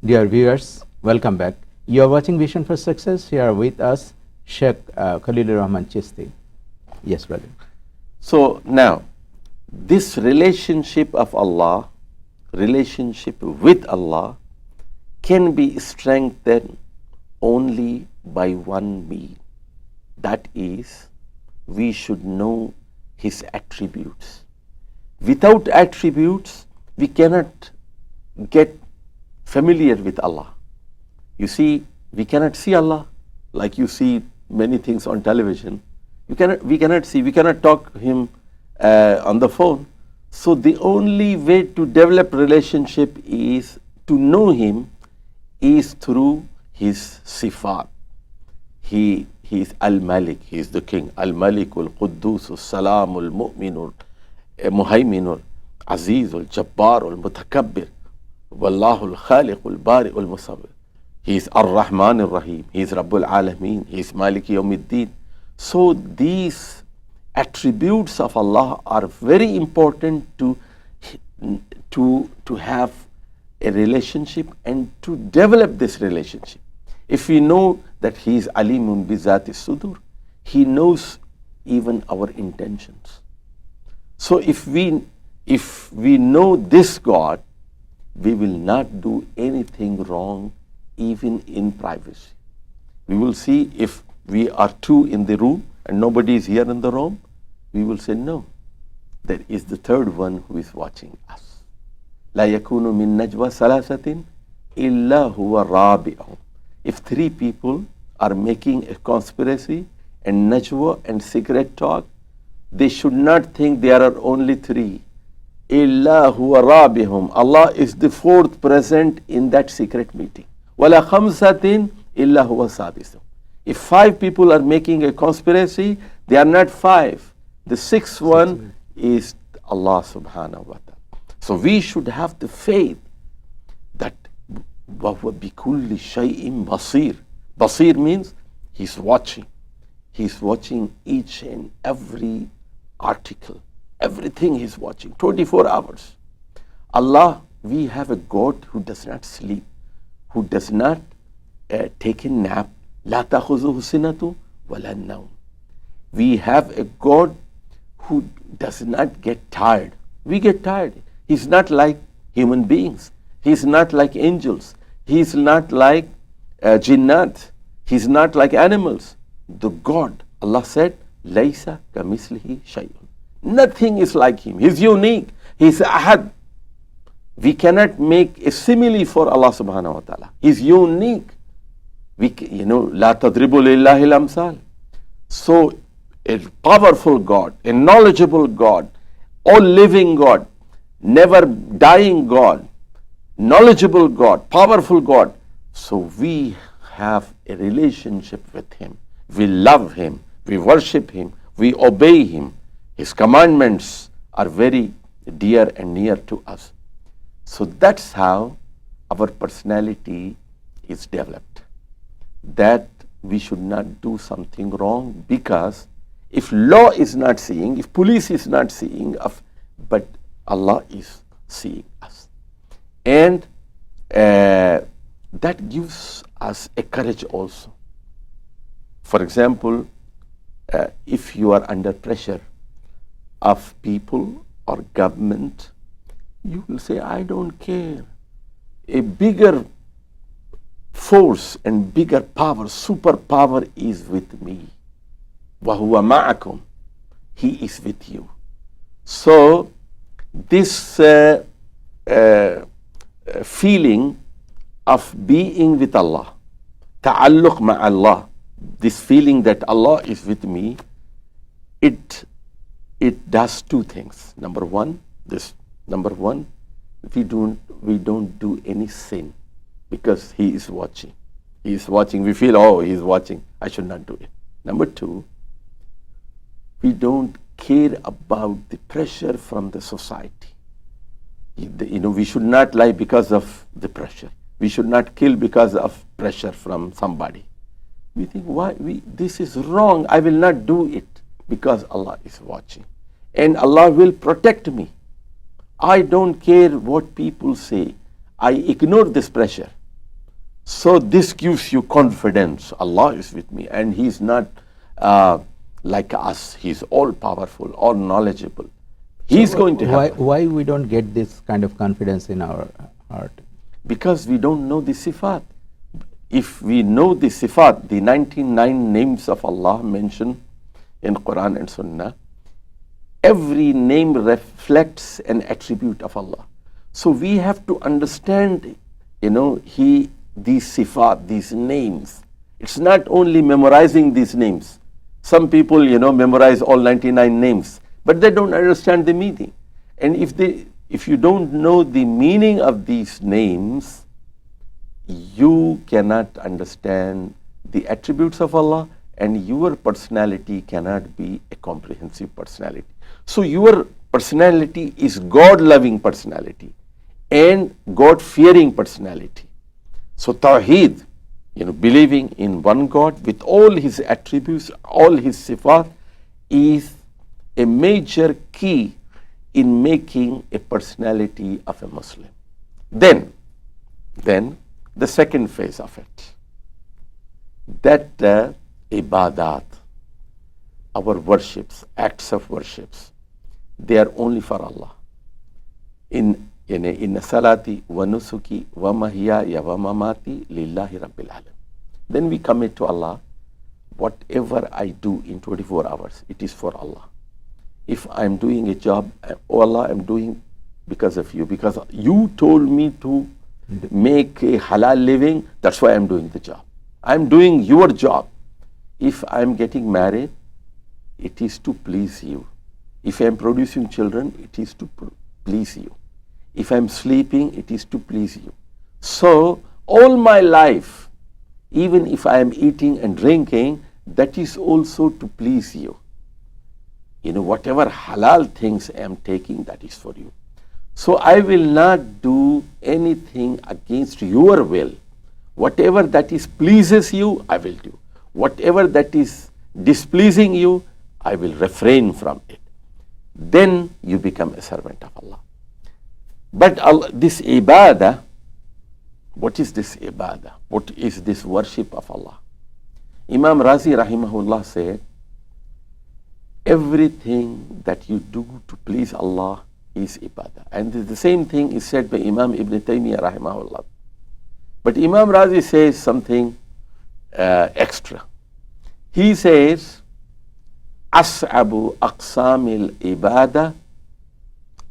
Dear viewers, welcome back. You are watching Vision for Success. Here with us, Sheikh Khalilur Rahman Chisti. Yes, brother. So now, this relationship of Allah, relationship with Allah, can be strengthened only by one means. That is, we should know His attributes. Without attributes, we cannot get familiar with Allah. You see, we cannot see Allah like you see many things on television. We cannot see, we cannot talk to Him on the phone. So the only way to develop relationship is to know Him is through His sifat. He is Al-Malik, He is the King. Al-Malik, Al-Quddus, Al-Salam, Al-Mu'min, Al-Muhaymin, Al-Aziz, Al-Jabbar, Al-Mutakabbir, Wallahu Al-Khaliq, Al-Bari, Al-Musawwir. He is Ar-Rahman Ar-Rahim. He is Rabbul Alameen. He is Malik Yawmiddin. So these attributes of Allah are very important to have a relationship and to develop this relationship. If we know that He is Alimun Bizati Sudur, He knows even our intentions. So if we know this God, we will not do anything wrong even in privacy. We will see if we are two in the room and nobody is here in the room, we will say no. There is the third one who is watching us. لا يكون من نجوى ثلاثة إلا هو رابعهم. If three people are making a conspiracy and najwa and secret talk, they should not think there are only three. إلا هو رابعهم. Allah is the fourth present in that secret meeting. ولا خمسة إلا هو سادسهم. If five people are making a conspiracy, they are not five. The sixth one is Allah subhanahu wa ta'ala. So we should have the faith that وَهُوَ بِكُلِّ شَيْءٍ بَصِيرٍ. Basir means He's watching. He's watching each and every article. Everything He's watching, 24 hours. Allah, we have a God who does not sleep, who does not take a nap. لا تأخذه سنة ولا النوم. We have a God who does not get tired. We get tired. He's not like human beings. He's not like angels. He's not like jinnat. He's not like animals. The God, Allah said, لَيْسَ كَمِثْلِهِ شَيْءٌ. Nothing is like Him. He's unique. He's ahad. We cannot make a simile for Allah subhanahu wa ta'ala. He's unique. لا تضربوا لله الأمثال. So a powerful God, a knowledgeable God, all living God, never dying God, knowledgeable God, powerful God. So we have a relationship with Him. We love Him. We worship Him. We obey Him. His commandments are very dear and near to us. So that's how our personality is developed. That we should not do something wrong, because if law is not seeing, if police is not seeing, but Allah is seeing us. And that gives us a courage also. For example, if you are under pressure of people or government, you will say, I don't care. A bigger force and bigger power, superpower is with me. وَهُوَ مَعَكُمْ. He is with you. So this feeling of being with Allah, ta'alluq ma'allah, this feeling that Allah is with me, it does two things. Number one, we don't do any sin, because He is watching. He is watching. We feel, oh, He is watching, I should not do it. Number two, we don't care about the pressure from the society. We should not lie because of the pressure. We should not kill because of pressure from somebody. We think, this is wrong, I will not do it, because Allah is watching. And Allah will protect me. I don't care what people say. I ignore this pressure. So this gives you confidence. Allah is with me, and He's not like us. He's all powerful, all knowledgeable. He's going to help. Why we don't get this kind of confidence in our heart? Because we don't know the sifat. If we know the sifat, the 99 names of Allah mentioned in Quran and Sunnah, every name reflects an attribute of Allah. So we have to understand, these sifat, these names. It's not only memorizing these names. Some people, memorize all 99 names, but they don't understand the meaning. And if you don't know the meaning of these names, you cannot understand the attributes of Allah, and your personality cannot be a comprehensive personality. So your personality is God-loving personality and God-fearing personality. So Tawheed, believing in one God with all His attributes, all His sifat, is a major key in making a personality of a Muslim. Then the second phase of it, that ibadat, our worships, acts of worships, they are only for Allah. In salati wa nusuki wa mahyaya wa mamati lillahi rabbil alamin. Then we commit to Allah, whatever I do in 24 hours, it is for Allah. If I'm doing a job, oh Allah, I'm doing because of you, because you told me to make a halal living, that's why I'm doing the job. I'm doing your job. If I'm getting married, it is to please you. If I'm producing children, it is to please you. If I'm sleeping, it is to please you. So all my life, even if I am eating and drinking, that is also to please you. Whatever halal things I am taking, that is for you. So I will not do anything against your will. Whatever that is pleases you, I will do. Whatever that is displeasing you, I will refrain from it. Then you become a servant of Allah. But this ibadah, what is this ibadah? What is this worship of Allah? Imam Razi rahimahullah said, everything that you do to please Allah is ibadah. And the same thing is said by Imam Ibn Taymiyyah rahimahullah. But Imam Razi says something extra. He says, As'abu aqsamil ibadah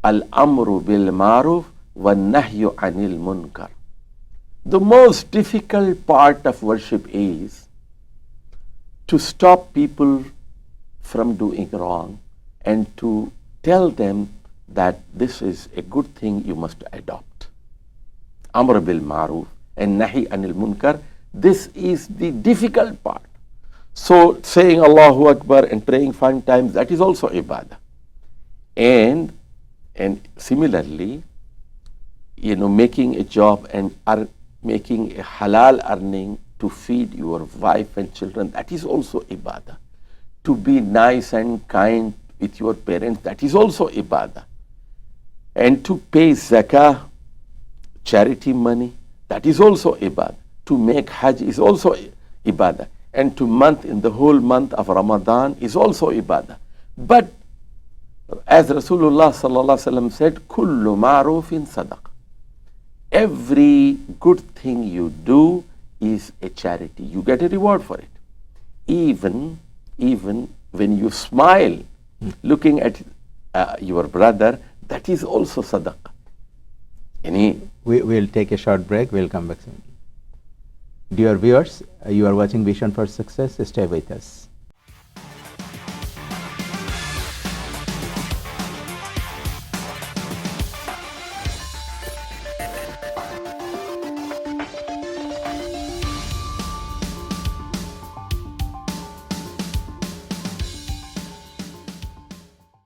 al-amru bil ma'ruf wa nahyu anil munkar. The most difficult part of worship is to stop people from doing wrong and to tell them that this is a good thing you must adopt. Amr bil ma'ruf and nahi anil munkar, this is the difficult part. So saying Allahu Akbar and praying 5 times, that is also ibadah. And similarly, making a job and making a halal earning to feed your wife and children, that is also ibadah. To be nice and kind with your parents, that is also ibadah. And to pay zakah, charity money, that is also ibadah. To make hajj is also ibadah. And in the whole month of Ramadan is also ibadah. But as Rasulullah sallallahu alaihi wasallam said, kullu ma'rufin sadaqah. Every good thing you do is a charity. You get a reward for it. Even when you smile looking at your brother, that is also sadaqah. We'll take a short break. We'll come back soon. Dear viewers, you are watching Vision for Success. Stay with us.